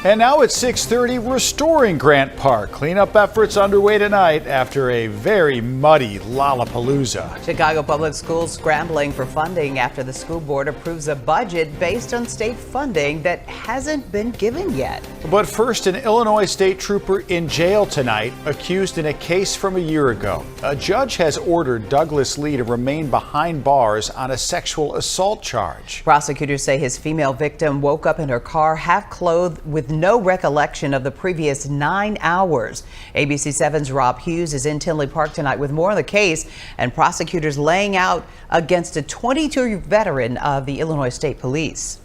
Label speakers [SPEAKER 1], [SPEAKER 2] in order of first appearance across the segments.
[SPEAKER 1] And now at 6:30, restoring Grant Park. Cleanup efforts underway tonight after a very muddy Lollapalooza.
[SPEAKER 2] Chicago Public Schools scrambling for funding after the school board approves a budget based on state funding that hasn't been given yet.
[SPEAKER 1] But first, an Illinois state trooper in jail tonight, accused in a case from a year ago. A judge has ordered Douglas Lee to remain behind bars on a sexual assault charge.
[SPEAKER 2] Prosecutors say his female victim woke up in her car half clothed with no recollection of the previous 9 hours. ABC7's Rob Hughes is in Tinley Park tonight with more on the case, and prosecutors laying out against a 22-year veteran of the Illinois State Police.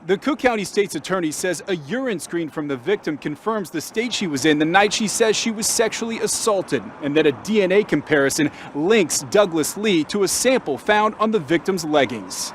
[SPEAKER 3] The Cook County State's attorney says a urine screen from the victim confirms the state she was in the night she says she was sexually assaulted, and that a DNA comparison links Douglas Lee to a sample found on the victim's leggings.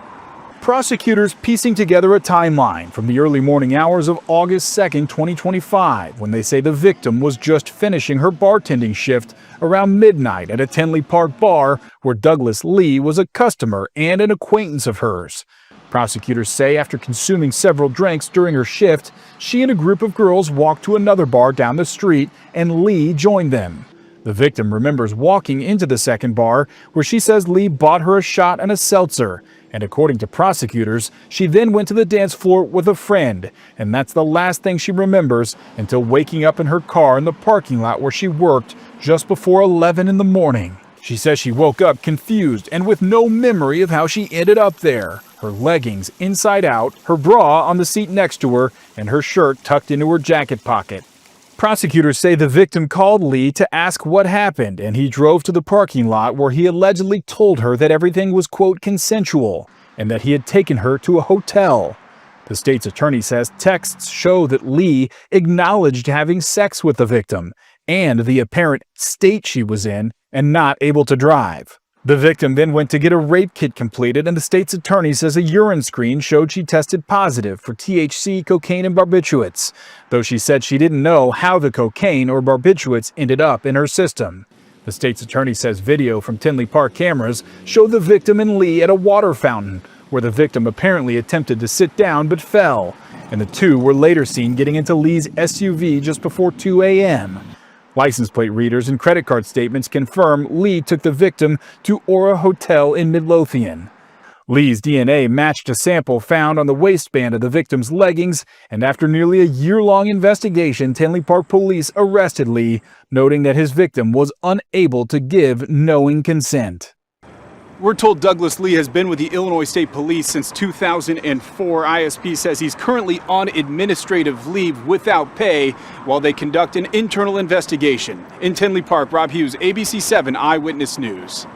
[SPEAKER 3] Prosecutors piecing together a timeline from the early morning hours of August 2nd, 2025, when they say the victim was just finishing her bartending shift around midnight at a Tinley Park bar where Douglas Lee was a customer and an acquaintance of hers. Prosecutors say after consuming several drinks during her shift, she and a group of girls walked to another bar down the street and Lee joined them. The victim remembers walking into the second bar where she says Lee bought her a shot and a seltzer. And according to prosecutors, she then went to the dance floor with a friend, and that's the last thing she remembers until waking up in her car in the parking lot where she worked just before 11 in the morning. She says she woke up confused and with no memory of how she ended up there. Her leggings inside out, her bra on the seat next to her, and her shirt tucked into her jacket pocket. Prosecutors say the victim called Lee to ask what happened, and he drove to the parking lot where he allegedly told her that everything was, quote, consensual, and that he had taken her to a hotel. The state's attorney says texts show that Lee acknowledged having sex with the victim and the apparent state she was in and not able to drive. The victim then went to get a rape kit completed, and the state's attorney says a urine screen showed she tested positive for THC, cocaine, and barbiturates, though she said she didn't know how the cocaine or barbiturates ended up in her system. The state's attorney says video from Tinley Park cameras showed the victim and Lee at a water fountain, where the victim apparently attempted to sit down but fell, and the two were later seen getting into Lee's SUV just before 2 a.m. License plate readers and credit card statements confirm Lee took the victim to Aura Hotel in Midlothian. Lee's DNA matched a sample found on the waistband of the victim's leggings, and after nearly a year-long investigation, Tinley Park police arrested Lee, noting that his victim was unable to give knowing consent. We're told Douglas Lee has been with the Illinois State Police since 2004. ISP says he's currently on administrative leave without pay while they conduct an internal investigation. In Tinley Park, Rob Hughes, ABC7 Eyewitness News.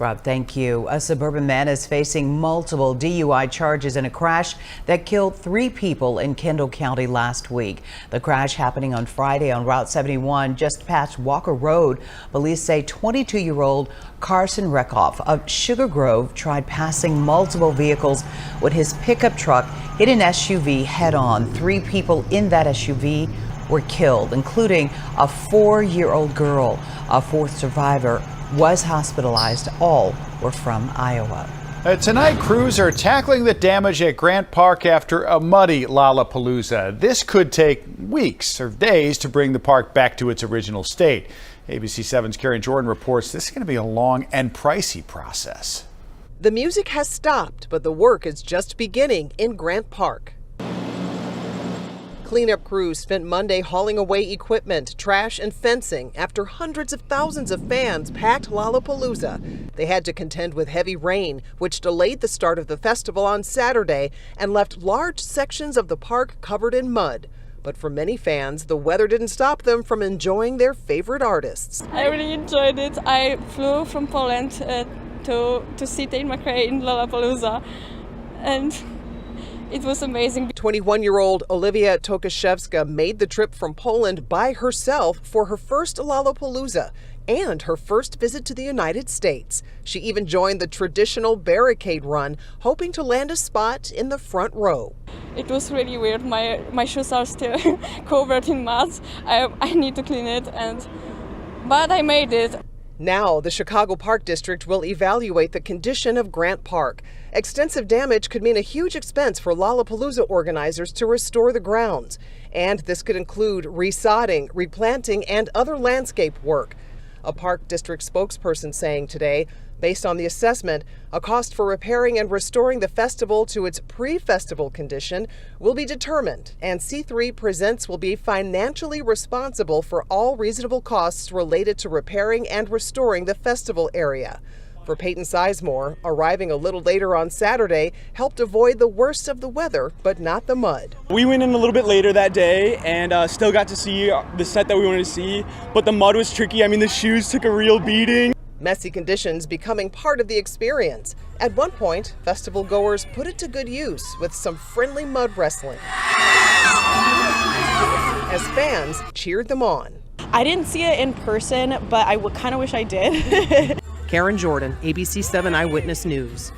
[SPEAKER 2] Rob, thank you. A suburban man is facing multiple DUI charges in a crash that killed 3 people in Kendall County last week. The crash happening on Friday on Route 71 just past Walker Road. Police say 22-year-old Carson Reckoff of Sugar Grove tried passing multiple vehicles when his pickup truck hit an SUV head-on. 3 people in that SUV were killed, including a 4-year-old girl. A 4th survivor was hospitalized. All were from Iowa.
[SPEAKER 1] Tonight, crews are tackling the damage at Grant Park after a muddy Lollapalooza. This could take weeks or days to bring the park back to its original state. ABC7's Karen Jordan reports this is going to be a long and pricey process.
[SPEAKER 4] The music has stopped, but the work is just beginning in Grant Park. Cleanup crews spent Monday hauling away equipment, trash, and fencing after hundreds of thousands of fans packed Lollapalooza. They had to contend with heavy rain, which delayed the start of the festival on Saturday and left large sections of the park covered in mud. But for many fans, the weather didn't stop them from enjoying their favorite artists.
[SPEAKER 5] I really enjoyed it. I flew from Poland to see Tate McRae in Lollapalooza, and it was amazing.
[SPEAKER 4] 21-year-old Olivia Tokaszewska made the trip from Poland by herself for her first Lollapalooza and her first visit to the United States. She even joined the traditional barricade run, hoping to land a spot in the front row.
[SPEAKER 5] It was really weird. My shoes are still covered in mud. I need to clean it, but I made it.
[SPEAKER 4] Now, the Chicago Park District will evaluate the condition of Grant Park. Extensive damage could mean a huge expense for Lollapalooza organizers to restore the grounds. And this could include resodding, replanting, and other landscape work. A Park District spokesperson saying today, based on the assessment, a cost for repairing and restoring the festival to its pre-festival condition will be determined, and C3 Presents will be financially responsible for all reasonable costs related to repairing and restoring the festival area. For Peyton Sizemore, arriving a little later on Saturday helped avoid the worst of the weather, but not the mud.
[SPEAKER 6] We went in a little bit later that day and still got to see the set that we wanted to see, but the mud was tricky. I mean, the shoes took a real beating.
[SPEAKER 4] Messy conditions becoming part of the experience. At one point, festival goers put it to good use with some friendly mud wrestling, as fans cheered them on.
[SPEAKER 7] I didn't see it in person, but I kind of wish I did.
[SPEAKER 4] Karen Jordan, ABC7 Eyewitness News.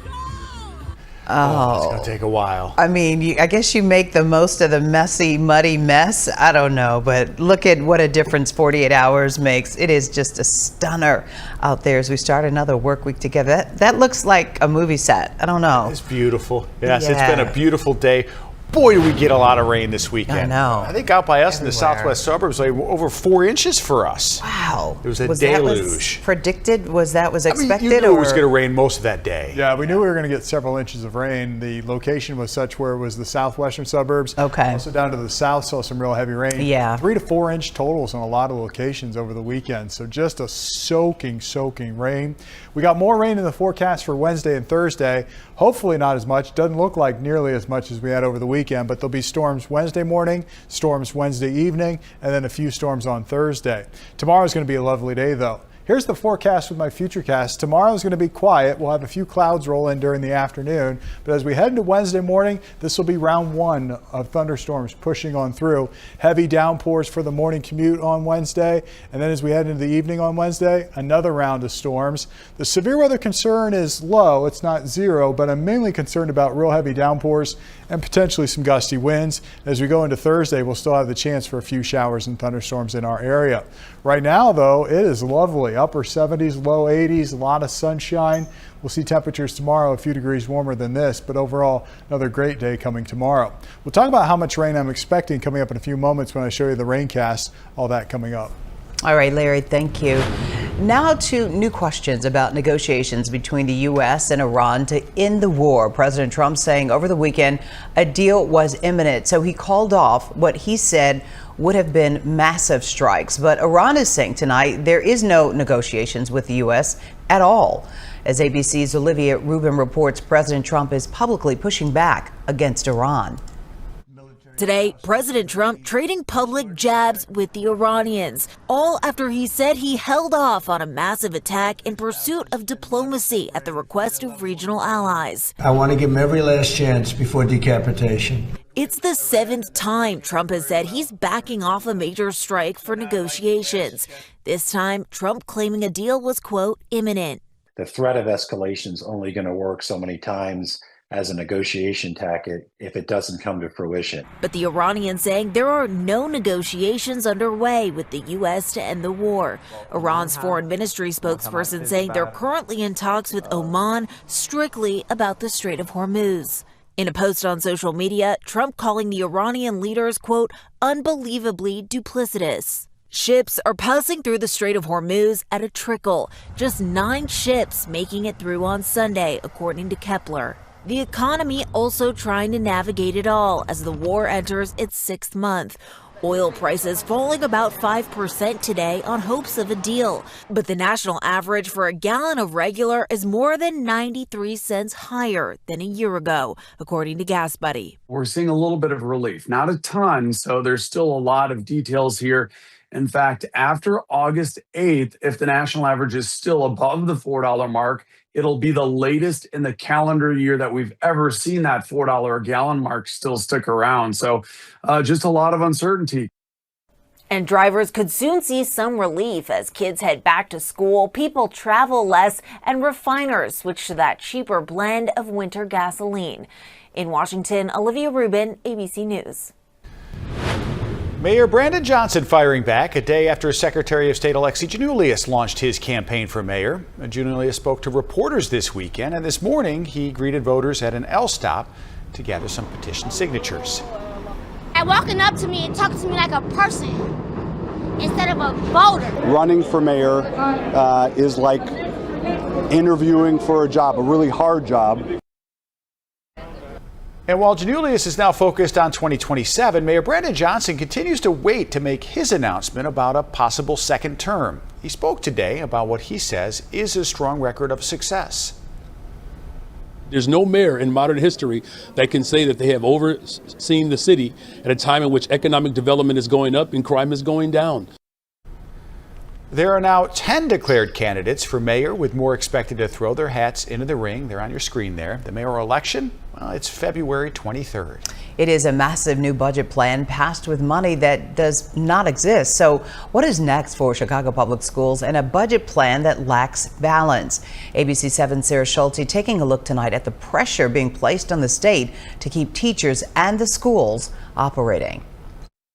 [SPEAKER 1] Oh, it's going to take a while.
[SPEAKER 2] I mean, I guess you make the most of the messy, muddy mess. I don't know, but look at what a difference 48 hours makes. It is just a stunner out there as we start another work week together. That looks like a movie set. I don't know.
[SPEAKER 1] It's beautiful. Yes,
[SPEAKER 2] Yeah.
[SPEAKER 1] It's been a beautiful day. Boy, do we get a lot of rain this weekend.
[SPEAKER 2] I know.
[SPEAKER 1] I think out by us in the
[SPEAKER 2] Everywhere.
[SPEAKER 1] southwest suburbs, like over 4 inches for us.
[SPEAKER 2] Wow.
[SPEAKER 1] It was a
[SPEAKER 2] That
[SPEAKER 1] deluge.
[SPEAKER 2] predicted? Was expected?
[SPEAKER 1] You knew it was
[SPEAKER 2] or-
[SPEAKER 1] going to rain most of that day.
[SPEAKER 8] Yeah, we knew we were going to get several inches of rain. The location was such where it was the southwestern suburbs.
[SPEAKER 2] Okay.
[SPEAKER 8] Also down to the south, saw some real heavy rain.
[SPEAKER 2] Yeah.
[SPEAKER 8] 3 to 4 inch totals on a lot of locations over the weekend. So just a soaking rain. We got more rain in the forecast for Wednesday and Thursday. Hopefully not as much. Doesn't look like nearly as much as we had over the weekend, but there'll be storms Wednesday morning, storms Wednesday evening, and then a few storms on Thursday. Tomorrow's going to be a lovely day though. Here's the forecast with my Futurecast. Tomorrow's going to be quiet. We'll have a few clouds roll in during the afternoon. But as we head into Wednesday morning, this will be round 1 of thunderstorms pushing on through. Heavy downpours for the morning commute on Wednesday. And then as we head into the evening on Wednesday, another round of storms. The severe weather concern is low. It's not 0, but I'm mainly concerned about real heavy downpours and potentially some gusty winds. As we go into Thursday, we'll still have the chance for a few showers and thunderstorms in our area. Right now, though, it is lovely. Upper 70s, low 80s, a lot of sunshine. We'll see temperatures tomorrow a few degrees warmer than this, but overall, another great day coming tomorrow. We'll talk about how much rain I'm expecting coming up in a few moments when I show you the raincast, all that coming up.
[SPEAKER 2] All right, Larry, thank you. Now to new questions about negotiations between the U.S. and Iran to end the war. President Trump saying over the weekend a deal was imminent, so he called off what he said would have been massive strikes. But Iran is saying tonight there is no negotiations with the U.S. at all. As ABC's Olivia Rubin reports, President Trump is publicly pushing back against Iran.
[SPEAKER 9] Today, President Trump trading public jabs with the Iranians, all after he said he held off on a massive attack in pursuit of diplomacy at the request of regional allies.
[SPEAKER 10] I want to give him every last chance before decapitation.
[SPEAKER 9] It's the 7th time Trump has said he's backing off a major strike for negotiations. This time, Trump claiming a deal was, quote, imminent.
[SPEAKER 11] The threat of escalation is only going to work so many times as a negotiation tactic if it doesn't come to fruition.
[SPEAKER 9] But the Iranians saying there are no negotiations underway with the U.S. to end the war. Iran's foreign ministry spokesperson saying they're currently in talks with Oman strictly about the Strait of Hormuz. In a post on social media, Trump calling the Iranian leaders, quote, unbelievably duplicitous. Ships are passing through the Strait of Hormuz at a trickle, just 9 ships making it through on Sunday, according to Kepler. The economy also trying to navigate it all as the war enters its 6th month. Oil prices falling about 5% today on hopes of a deal. But the national average for a gallon of regular is more than 93 cents higher than a year ago, according to Gas Buddy.
[SPEAKER 12] We're seeing a little bit of relief, not a ton, so there's still a lot of details here. In fact, after August 8th, if the national average is still above the $4 mark, it'll be the latest in the calendar year that we've ever seen that $4 a gallon mark still stick around. So just a lot of uncertainty.
[SPEAKER 9] And drivers could soon see some relief as kids head back to school, people travel less, and refiners switch to that cheaper blend of winter gasoline. In Washington, Olivia Rubin, ABC News.
[SPEAKER 1] Mayor Brandon Johnson firing back a day after Secretary of State Alexi Giannoulias launched his campaign for mayor. Giannoulias spoke to reporters this weekend, and this morning he greeted voters at an L stop to gather some petition signatures.
[SPEAKER 13] And walking up to me and talking to me like a person instead of a voter.
[SPEAKER 14] Running for mayor is like interviewing for a job, a really hard job.
[SPEAKER 1] And while Giannoulias is now focused on 2027, Mayor Brandon Johnson continues to wait to make his announcement about a possible second term. He spoke today about what he says is a strong record of success.
[SPEAKER 15] There's no mayor in modern history that can say that they have overseen the city at a time in which economic development is going up and crime is going down.
[SPEAKER 1] There are now 10 declared candidates for mayor, with more expected to throw their hats into the ring. They're on your screen there. The mayoral election, well, it's February 23rd.
[SPEAKER 2] It is a massive new budget plan passed with money that does not exist. So what is next for Chicago Public Schools and a budget plan that lacks balance? ABC7's Sarah Schulte taking a look tonight at the pressure being placed on the state to keep teachers and the schools operating.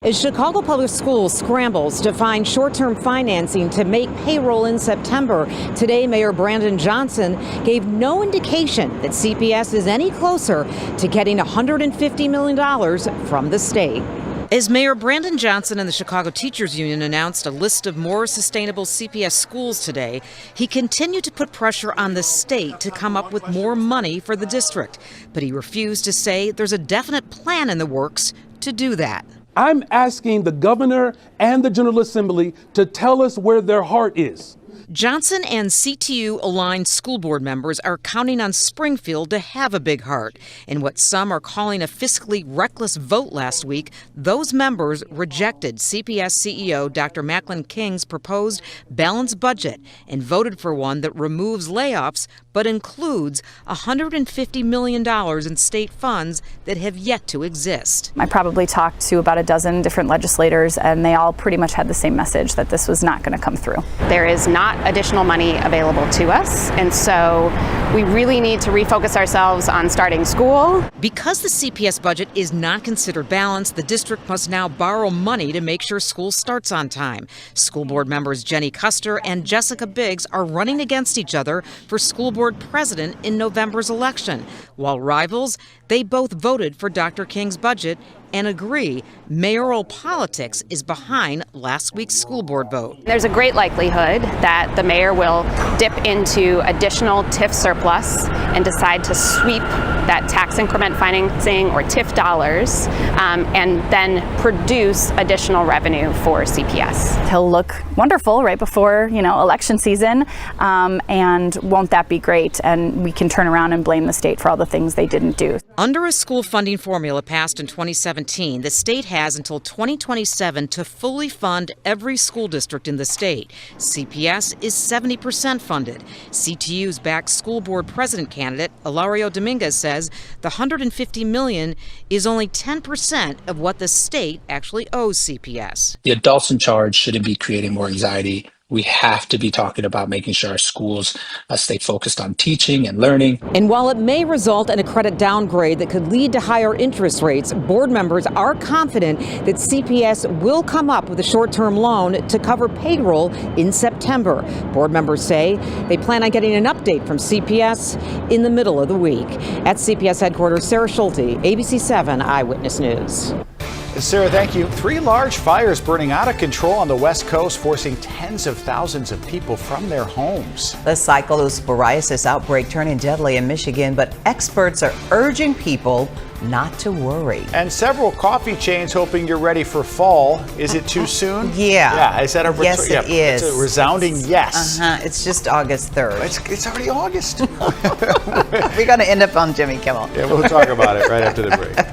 [SPEAKER 16] As Chicago Public Schools scrambles to find short-term financing to make payroll in September, today Mayor Brandon Johnson gave no indication that CPS is any closer to getting $150 million from the state. As Mayor Brandon Johnson and the Chicago Teachers Union announced a list of more sustainable CPS schools today, he continued to put pressure on the state to come up with more money for the district. But he refused to say there's a definite plan in the works to do that.
[SPEAKER 15] I'm asking the governor and the General Assembly to tell us where their heart is.
[SPEAKER 16] Johnson and CTU-aligned school board members are counting on Springfield to have a big heart. In what some are calling a fiscally reckless vote last week, those members rejected CPS CEO Dr. Macklin King's proposed balanced budget and voted for one that removes layoffs but includes $150 million in state funds that have yet to exist.
[SPEAKER 17] I probably talked to about a dozen different legislators, and they all pretty much had the same message, that this was not going to come through.
[SPEAKER 18] There is not additional money available to us, and so we really need to refocus ourselves on starting school.
[SPEAKER 16] Because the CPS budget is not considered balanced, the district must now borrow money to make sure school starts on time. School board members Jenny Custer and Jessica Biggs are running against each other for school board president in November's election. While rivals, they both voted for Dr. King's budget and agree mayoral politics is behind last week's school board vote.
[SPEAKER 18] There's a great likelihood that the mayor will dip into additional TIF surplus and decide to sweep that tax increment financing or TIF dollars and then produce additional revenue for CPS.
[SPEAKER 17] He'll look wonderful right before, election season, and won't that be great? And we can turn around and blame the state for all the things they didn't do.
[SPEAKER 16] Under a school funding formula passed in 2017, the state has until 2027 to fully fund every school district in the state. CPS is 70% funded. CTU's backed school board president candidate, Ilario Dominguez, says the $150 million is only 10% of what the state actually owes CPS.
[SPEAKER 19] The adults in charge shouldn't be creating more anxiety. We have to be talking about making sure our schools stay focused on teaching and learning.
[SPEAKER 16] And while it may result in a credit downgrade that could lead to higher interest rates, board members are confident that CPS will come up with a short-term loan to cover payroll in September. Board members say they plan on getting an update from CPS in the middle of the week. At CPS headquarters, Sarah Schulte, ABC7 Eyewitness News.
[SPEAKER 1] Sarah, thank you. 3 large fires burning out of control on the West Coast, forcing tens of thousands of people from their homes.
[SPEAKER 2] The cyclosporiasis outbreak turning deadly in Michigan, but experts are urging people not to worry.
[SPEAKER 1] And several coffee chains hoping you're ready for fall. Is it too soon?
[SPEAKER 2] Yeah.
[SPEAKER 1] Is that a
[SPEAKER 2] yes, it is.
[SPEAKER 1] It's a resounding yes.
[SPEAKER 2] It's just August 3rd.
[SPEAKER 1] It's already August.
[SPEAKER 2] We're going to end up on Jimmy Kimmel.
[SPEAKER 1] Yeah, we'll talk about it right after the break.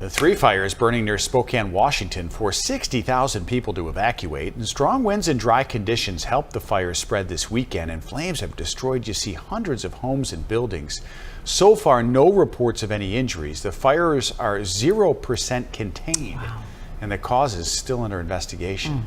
[SPEAKER 1] The 3 fires burning near Spokane, Washington, forced 60,000 people to evacuate, and strong winds and dry conditions helped the fires spread this weekend, and flames have destroyed, you see, hundreds of homes and buildings. So far, no reports of any injuries. The fires are 0% contained, and the cause is still under investigation.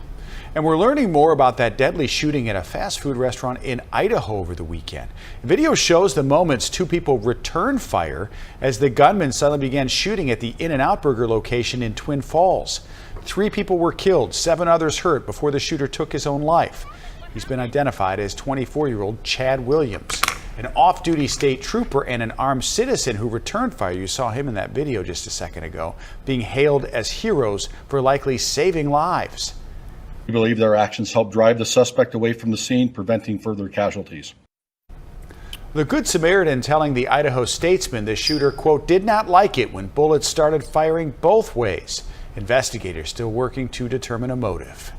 [SPEAKER 1] And we're learning more about that deadly shooting at a fast food restaurant in Idaho over the weekend. Video shows the moments 2 people returned fire as the gunman suddenly began shooting at the In-N-Out Burger location in Twin Falls. 3 people were killed, 7 others hurt before the shooter took his own life. He's been identified as 24-year-old Chad Williams, an off-duty state trooper and an armed citizen who returned fire. You saw him in that video just a second ago, being hailed as heroes for likely saving lives.
[SPEAKER 20] We believe their actions helped drive the suspect away from the scene, preventing further casualties.
[SPEAKER 1] The Good Samaritan telling the Idaho Statesman the shooter, quote, did not like it when bullets started firing both ways. Investigators still working to determine a motive.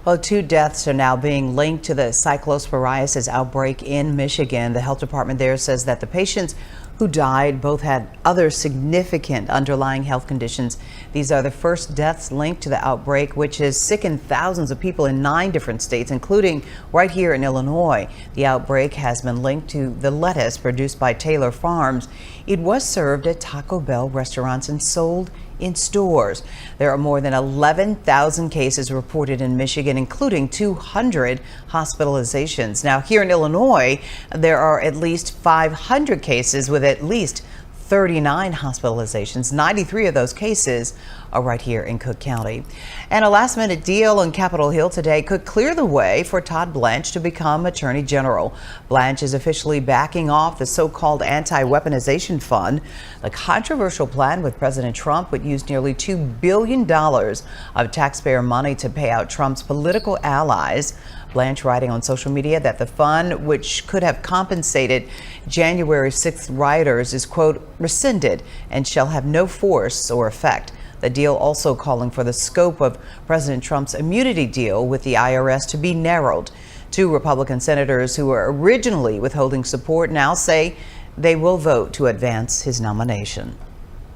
[SPEAKER 2] Well, 2 deaths are now being linked to the cyclosporiasis outbreak in Michigan. The health department there says that the patients who died both had other significant underlying health conditions. These are the first deaths linked to the outbreak, which has sickened thousands of people in 9 different states, including right here in Illinois. The outbreak has been linked to the lettuce produced by Taylor Farms. It was served at Taco Bell restaurants and sold in stores. There are more than 11,000 cases reported in Michigan, including 200 hospitalizations. Now, here in Illinois, there are at least 500 cases with at least 39 hospitalizations. 93 of those cases are right here in Cook County. And a last-minute deal on Capitol Hill today could clear the way for Todd Blanche to become Attorney General. Blanche is officially backing off the so-called anti-weaponization fund. The controversial plan with President Trump would use nearly $2 billion of taxpayer money to pay out Trump's political allies. Blanche writing on social media that the fund, which could have compensated January 6th rioters, is, quote, rescinded and shall have no force or effect. The deal also calling for the scope of President Trump's immunity deal with the IRS to be narrowed. 2 Republican senators who were originally withholding support now say they will vote to advance his nomination.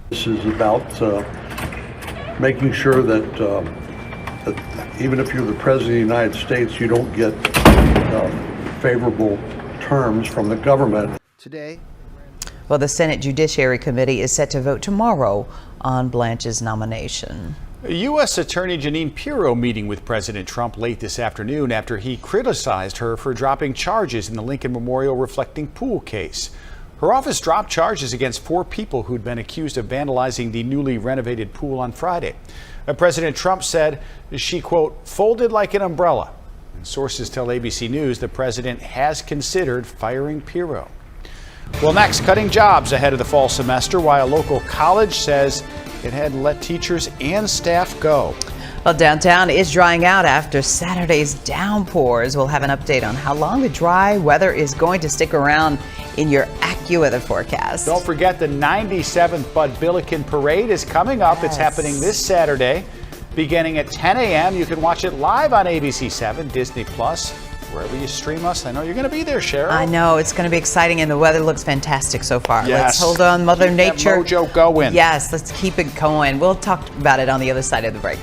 [SPEAKER 21] This is about making sure that even if you're the President of the United States, you don't get favorable terms from the government.
[SPEAKER 2] Today, well, the Senate Judiciary Committee is set to vote tomorrow on Blanche's nomination.
[SPEAKER 1] U.S. Attorney Jeanine Pirro meeting with President Trump late this afternoon after he criticized her for dropping charges in the Lincoln Memorial reflecting pool case. Her office dropped charges against 4 people who'd been accused of vandalizing the newly renovated pool on Friday. President Trump said she, quote, folded like an umbrella. And sources tell ABC News the president has considered firing Pirro. Well, next, cutting jobs ahead of the fall semester, while a local college says it had let teachers and staff go.
[SPEAKER 2] Well, downtown is drying out after Saturday's downpours. We'll have an update on how long the dry weather is going to stick around in your AccuWeather forecast.
[SPEAKER 1] Don't forget the 97th Bud Billiken Parade is coming up. Yes. It's happening this Saturday, beginning at 10 a.m. You can watch it live on ABC7, Disney Plus, wherever you stream us. I know you're going to be there, Cheryl.
[SPEAKER 2] I know. It's going to be exciting, and the weather looks fantastic so far.
[SPEAKER 1] Yes.
[SPEAKER 2] Let's hold on, Mother Nature.
[SPEAKER 1] That mojo going.
[SPEAKER 2] Yes, let's keep it going. We'll talk about it on the other side of the break.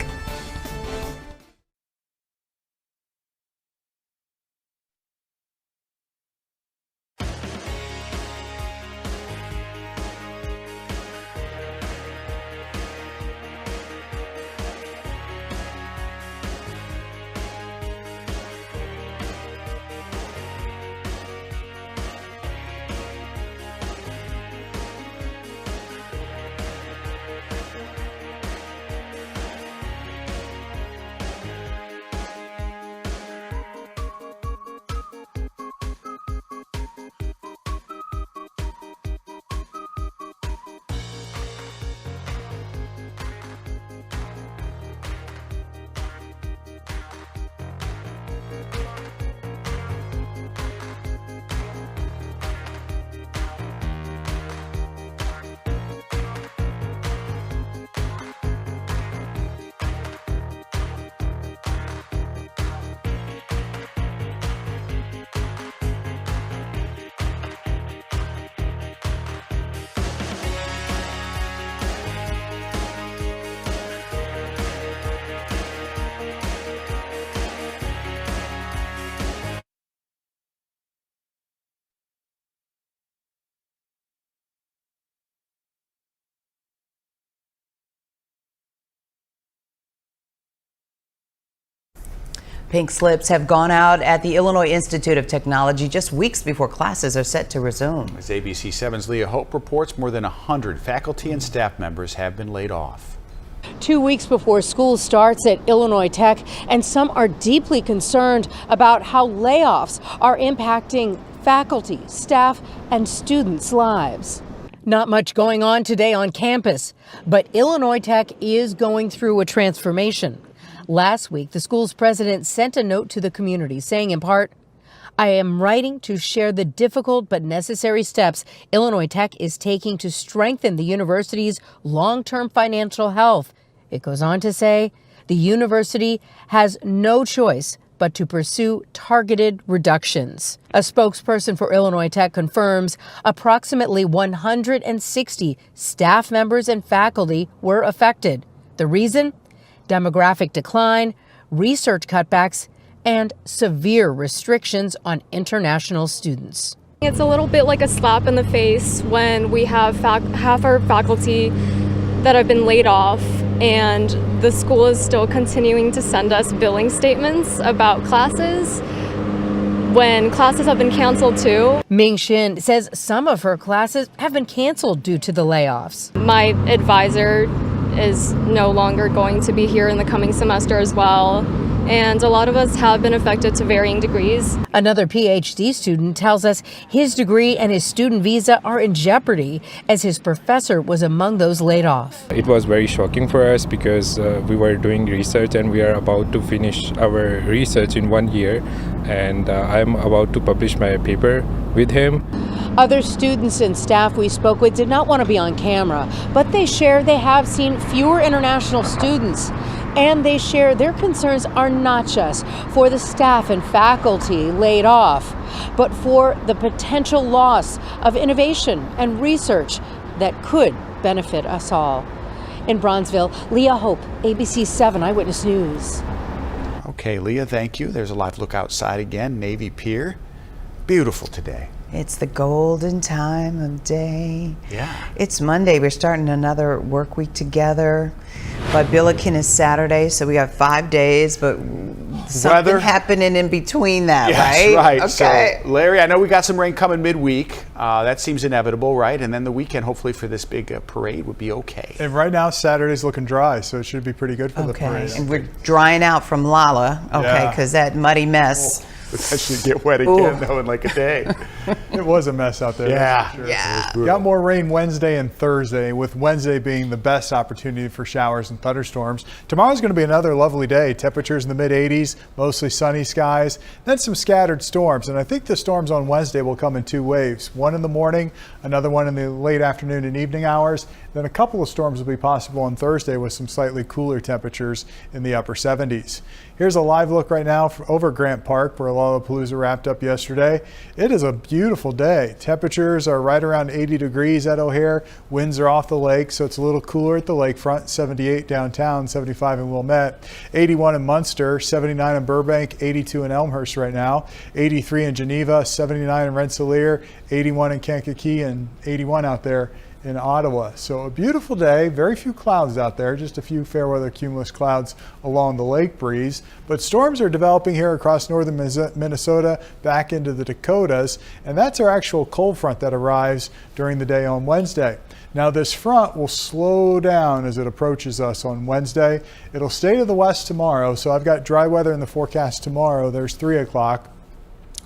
[SPEAKER 2] Pink slips have gone out at the Illinois Institute of Technology just weeks before classes are set to resume.
[SPEAKER 1] As ABC7's Leah Hope reports, more than 100 faculty and staff members have been laid off.
[SPEAKER 16] 2 weeks before school starts at Illinois Tech, and some are deeply concerned about how layoffs are impacting faculty, staff, and students' lives. Not much going on today on campus, but Illinois Tech is going through a transformation. Last week, the school's president sent a note to the community saying, in part, "I am writing to share the difficult but necessary steps Illinois Tech is taking to strengthen the university's long-term financial health." It goes on to say, the university has no choice but to pursue targeted reductions. A spokesperson for Illinois Tech confirms approximately 160 staff members and faculty were affected. The reason? Demographic decline, research cutbacks, and severe restrictions on international students.
[SPEAKER 5] It's a little bit like a slap in the face when we have half our faculty that have been laid off, and the school is still continuing to send us billing statements about classes when classes have been canceled too.
[SPEAKER 16] Ming Shin says some of her classes have been canceled due to the layoffs.
[SPEAKER 5] My advisor is no longer going to be here in the coming semester as well, and a lot of us have been affected to varying degrees.
[SPEAKER 16] Another PhD student tells us his degree and his student visa are in jeopardy as his professor was among those laid off.
[SPEAKER 3] It was very shocking for us because we were doing research and we are about to finish our research in 1 year, and I'm about to publish my paper with him.
[SPEAKER 16] Other students and staff we spoke with did not want to be on camera, but they share they have seen fewer international students. And they share their concerns are not just for the staff and faculty laid off, but for the potential loss of innovation and research that could benefit us all. In Bronzeville, Leah Hope, ABC7 Eyewitness News.
[SPEAKER 1] Okay, Leah, thank you. There's a live look outside again, Navy Pier. Beautiful today.
[SPEAKER 2] It's the golden time of day.
[SPEAKER 1] Yeah.
[SPEAKER 2] It's Monday. We're starting another work week together. But Billiken is Saturday, so we got 5 days, but something happening in between that, right?
[SPEAKER 1] Right.
[SPEAKER 2] Okay.
[SPEAKER 1] So, Larry, I know we got some rain coming midweek. That seems inevitable, right? And then the weekend, hopefully, for this big parade would be okay.
[SPEAKER 8] And right now, Saturday's looking dry, so it should be pretty good for the parade.
[SPEAKER 2] And we're drying out from Lala, okay, because that muddy mess.
[SPEAKER 1] Potentially get wet again, though, in like a day.
[SPEAKER 8] It was a mess out there.
[SPEAKER 1] Yeah.
[SPEAKER 8] Sure.
[SPEAKER 2] Yeah.
[SPEAKER 8] Got more rain Wednesday and Thursday, with Wednesday being the best opportunity for showers and thunderstorms. Tomorrow's going to be another lovely day. Temperatures in the mid-80s, mostly sunny skies, then some scattered storms. And I think the storms on Wednesday will come in 2 waves. One in the morning, another one in the late afternoon and evening hours. Then a couple of storms will be possible on Thursday with some slightly cooler temperatures in the upper 70s. Here's a live look right now over Grant Park, where Lollapalooza wrapped up yesterday. It is a beautiful day. Temperatures are right around 80 degrees at O'Hare. Winds are off the lake, so it's a little cooler at the lakefront. 78 downtown, 75 in Wilmette, 81 in Munster, 79 in Burbank, 82 in Elmhurst right now, 83 in Geneva, 79 in Rensselaer, 81 in Kankakee, and 81 out there in Ottawa. So a beautiful day, very few clouds out there, just a few fair weather cumulus clouds along the lake breeze. But storms are developing here across northern Minnesota back into the Dakotas, and that's our actual cold front that arrives during the day on Wednesday. Now this front will slow down as it approaches us on Wednesday. It'll stay to the west tomorrow, so I've got dry weather in the forecast tomorrow. There's 3 o'clock.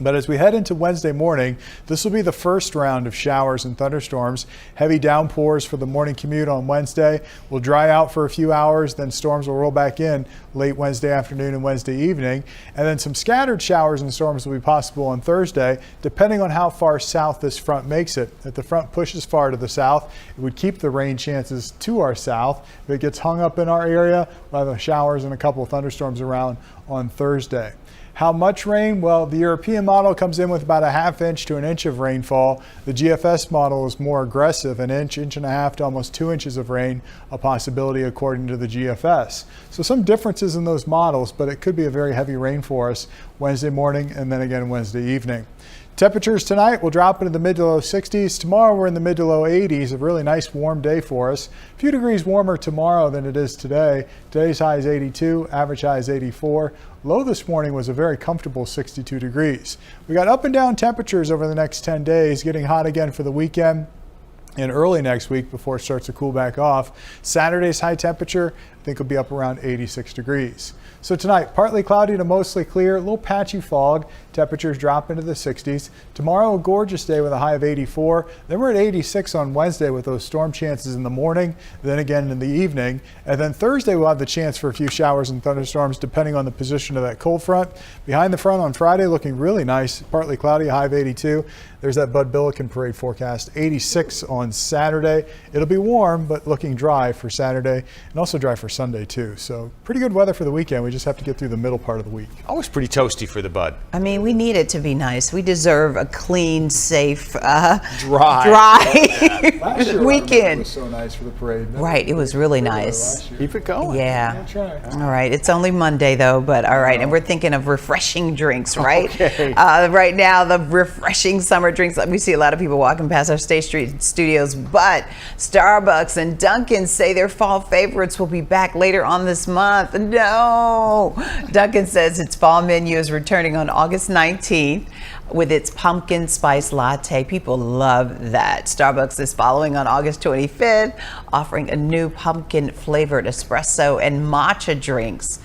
[SPEAKER 8] But as we head into Wednesday morning, this will be the first round of showers and thunderstorms. Heavy downpours for the morning commute on Wednesday will dry out for a few hours, then storms will roll back in late Wednesday afternoon and Wednesday evening. And then some scattered showers and storms will be possible on Thursday, depending on how far south this front makes it. If the front pushes far to the south, it would keep the rain chances to our south. If it gets hung up in our area, we'll have showers and a couple of thunderstorms around on Thursday. How much rain? Well, the European model comes in with about a ½ inch to an inch of rainfall. The GFS model is more aggressive, an inch, inch and a half to almost 2 inches of rain, a possibility according to the GFS. So some differences in those models, but it could be a very heavy rain for us Wednesday morning and then again Wednesday evening. Temperatures tonight will drop into the mid to low 60s. Tomorrow we're in the mid to low 80s. A really nice warm day for us. A few degrees warmer tomorrow than it is today. Today's high is 82, average high is 84. Low this morning was a very comfortable 62 degrees. We got up and down temperatures over the next 10 days, getting hot again for the weekend and early next week before it starts to cool back off. Saturday's high temperature, I think, will be up around 86 degrees. So tonight, partly cloudy to mostly clear, a little patchy fog. Temperatures drop into the 60s. Tomorrow, a gorgeous day with a high of 84. Then we're at 86 on Wednesday with those storm chances in the morning, then again in the evening. And then Thursday, we'll have the chance for a few showers and thunderstorms depending on the position of that cold front. Behind the front on Friday, looking really nice, partly cloudy, a high of 82. There's that Bud Billiken Parade forecast. 86 on Saturday. It'll be warm, but looking dry for Saturday and also dry for Sunday too. So pretty good weather for the weekend. We just have to get through the middle part of the week.
[SPEAKER 1] Always pretty toasty for the Bud.
[SPEAKER 2] I mean, we need it to be nice. We deserve a clean, safe, dry weekend.
[SPEAKER 8] It was so nice for the parade.
[SPEAKER 2] Right, it was really nice.
[SPEAKER 1] Keep it going.
[SPEAKER 2] Yeah. All right, it's only Monday though, but all right, and we're thinking of refreshing drinks, right?
[SPEAKER 1] Okay.
[SPEAKER 2] Right now, the refreshing summer drinks. We see a lot of people walking past our State Street studios, but Starbucks and Dunkin' say their fall favorites will be back later on this month. No, Dunkin' says its fall menu is returning on August 19th with its pumpkin spice latte. People love that. Starbucks is following on August 25th, offering a new pumpkin flavored espresso and matcha drinks.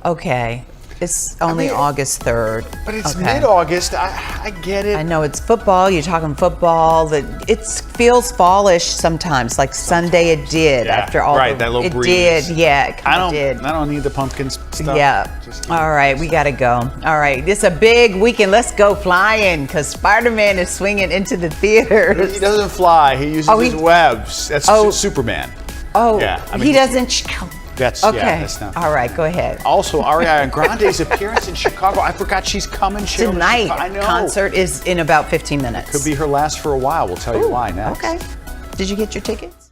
[SPEAKER 2] Okay. It's only August 3rd.
[SPEAKER 1] But it's mid-August. I get it.
[SPEAKER 2] I know it's football. You're talking football. It feels fallish sometimes, like Sunday it did after all
[SPEAKER 1] that little breeze.
[SPEAKER 2] It did, yeah. It did.
[SPEAKER 1] I don't need the pumpkin stuff.
[SPEAKER 2] Yeah. All right, we got to go. All right, this is a big weekend. Let's go flying because Spider-Man is swinging into the theaters.
[SPEAKER 1] He doesn't fly. He uses his webs. That's Superman.
[SPEAKER 2] Oh,
[SPEAKER 1] yeah. I mean,
[SPEAKER 2] he doesn't.
[SPEAKER 1] That's
[SPEAKER 2] okay.
[SPEAKER 1] Yeah, that's not.
[SPEAKER 2] All right, go ahead.
[SPEAKER 1] Also, Ariana Grande's appearance in Chicago. I forgot she's coming.
[SPEAKER 2] Tonight.
[SPEAKER 1] I know.
[SPEAKER 2] Concert is in about 15 minutes.
[SPEAKER 1] Could be her last for a while. We'll tell you why next.
[SPEAKER 2] Okay. Did you get your tickets?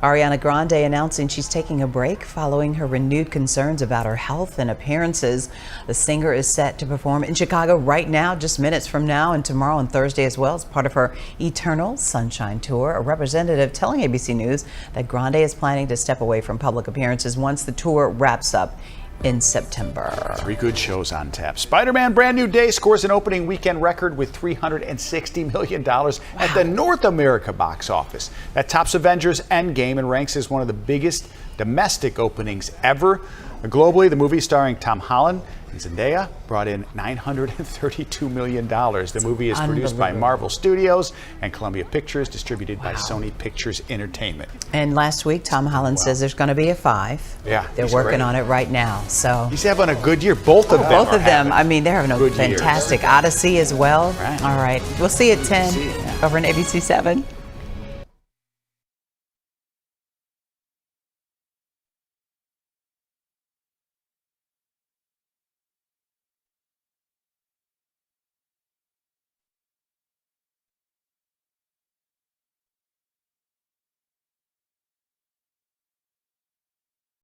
[SPEAKER 2] Ariana Grande announcing she's taking a break following her renewed concerns about her health and appearances. The singer is set to perform in Chicago right now, just minutes from now, and tomorrow and Thursday as well, as part of her Eternal Sunshine Tour. A representative telling ABC News that Grande is planning to step away from public appearances once the tour wraps up in September.
[SPEAKER 1] 3 good shows on tap. Spider-Man Brand New Day scores an opening weekend record with $360 million at the North America box office. That tops Avengers Endgame and ranks as one of the biggest domestic openings ever. Globally, the movie starring Tom Holland and Zendaya brought in $932 million. The movie is produced by Marvel Studios and Columbia Pictures, distributed by Sony Pictures Entertainment.
[SPEAKER 2] And last week, Tom Holland says there's going to be a 5.
[SPEAKER 1] Yeah,
[SPEAKER 2] they're working on it right now. So
[SPEAKER 1] he's having a good year. Both of them.
[SPEAKER 2] Both of them. I mean, they're having a fantastic
[SPEAKER 1] years.
[SPEAKER 2] Odyssey as well.
[SPEAKER 1] Right.
[SPEAKER 2] All right, we'll see you at 10 over on ABC7.